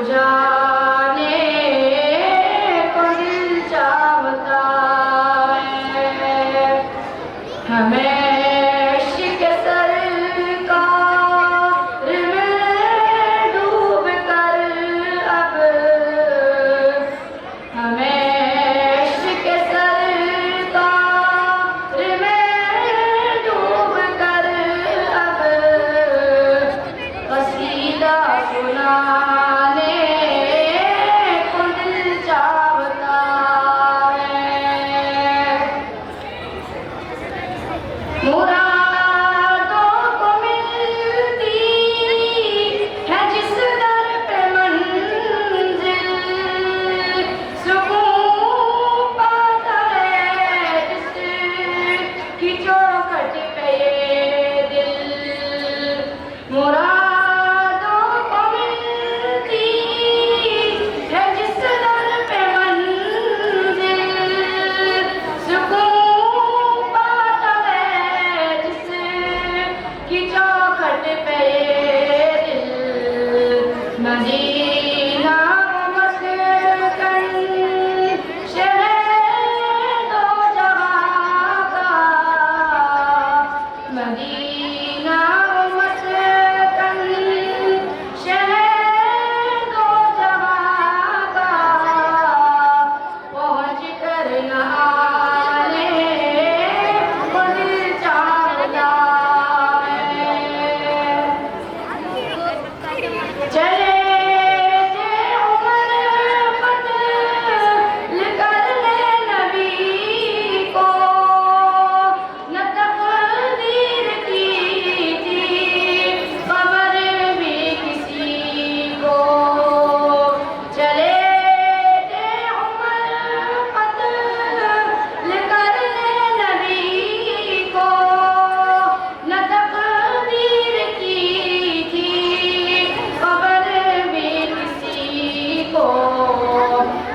जाने को दिल चाहता है। हमें इश्क सरकार में डूब कर अब, हमें इश्क सरकार में डूब कर अब कसीदा सुनाने को दिल चाहता है। मुरादों को मिलती है जिस दर पे मंजिल, सुकून पाता है जिसकी चौखट पे ये दिल। मुरादों को मिलती है जिस दर पे मंजिल, सुकून पाता है जिसकी चौखट पे ये दिल। मदीना मस्कन शहर दो जहां का, मदीना मस्कन शहर दो जहां का, पहुंच कर नहाने को दिल चाहता है। चले थे उमर क़त्ल करने नबी को, न तक़दीर की थी खबर भी किसी को। चले थे उमर क़त्ल करने नबी को, न तक़दीर की थी खबर भी किसी को।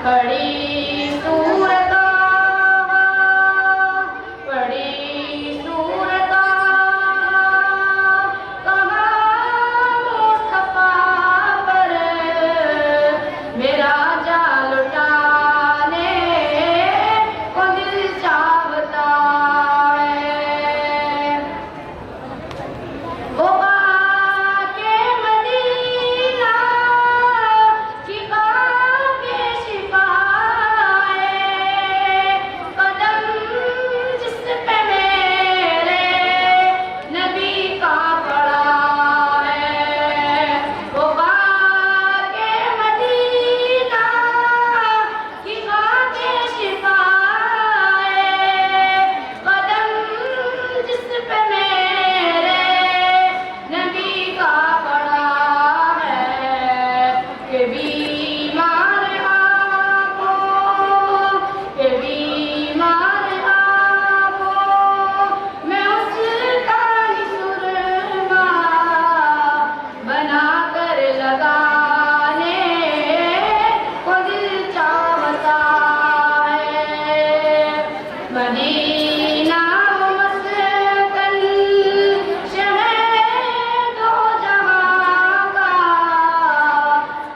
बड़ी सूरत बड़ी सूरत कहाँ मुस्तफा पर मेरा जान लुटाने को दिल चाहता है। वो बाके मदीना की बाके शिफाए, कदम जिस पे मेरे नबी का पड़ा है। वो बाके मदीना की बाके शिफाए, कदम जिस पे मेरे नबी का पड़ा है। के बीमार आँखों के बीमार आँखों मैं उसका ही सुरमा बना कर लगाने को दिल चाहता है। मदीना मस्कन शहर दो जहां का,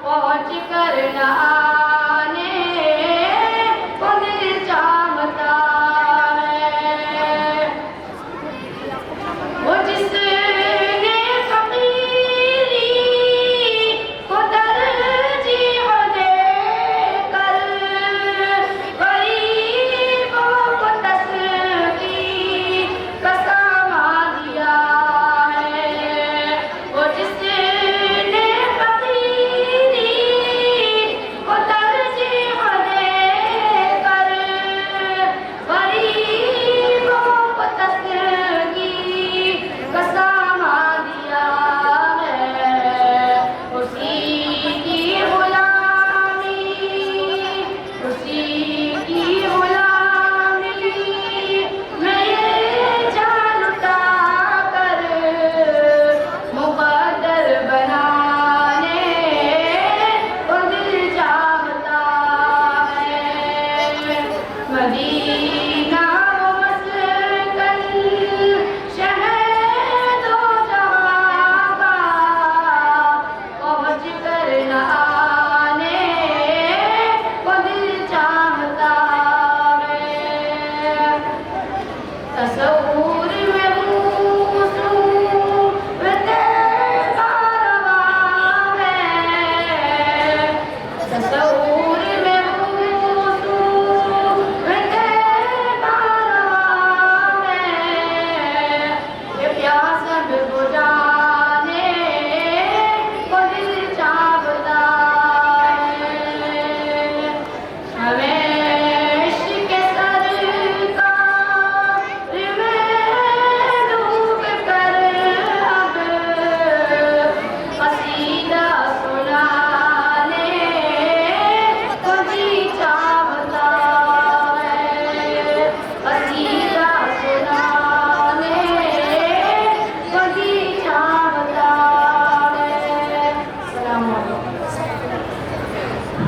पहुंच कर नहाने को दिल चाहता है। वो जिसने फकीरी को तरजीह देकर गरीबों को तस्कीन का सामान दिया है। वो जिसने फकीरी को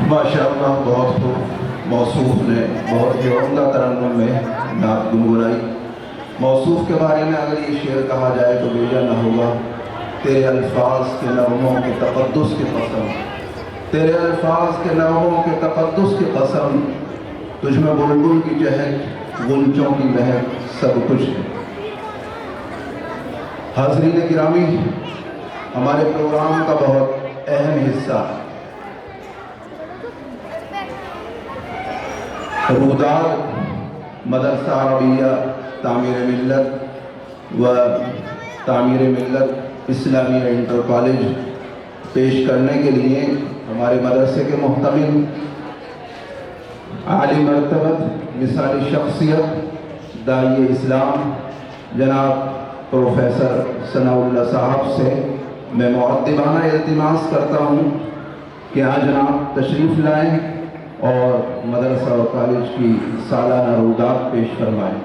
माशाअल्लाह, बहुत खूब। मौसूफ ने बहुत ही उम्दा तरन्नुम में नात गुनगुनाई। मौसूफ के बारे में अगर ये शेर कहा जाए तो बेजा न होगा। तेरे अल्फाज के नगमों के तक़द्दुस की कसम, तेरे अल्फाज के नगमों के तक़द्दुस की कसम, तुझमें बुलबुल की चहक, गुंचों की महक, सब कुछ है। हाज़रीन गिरामी, हमारे प्रोग्राम का बहुत अहम हिस्सा रूदाद मदरसा अरबिया तामीर मिल्लत व तामीर मिल्लत इस्लामिया इंटर कॉलेज पेश करने के लिए हमारे मदरसे के मुहतमिल आली मरतबत मिसाली शख्सियत दाई इस्लाम जनाब प्रोफेसर सनाउल्लाह साहब से मैं मुअद्दिबाना इल्तिमास करता हूँ कि आज जनाब तशरीफ़ लाएँ और मदरसा और कॉलेज की सालाना रूदात पेश फरमाएँ।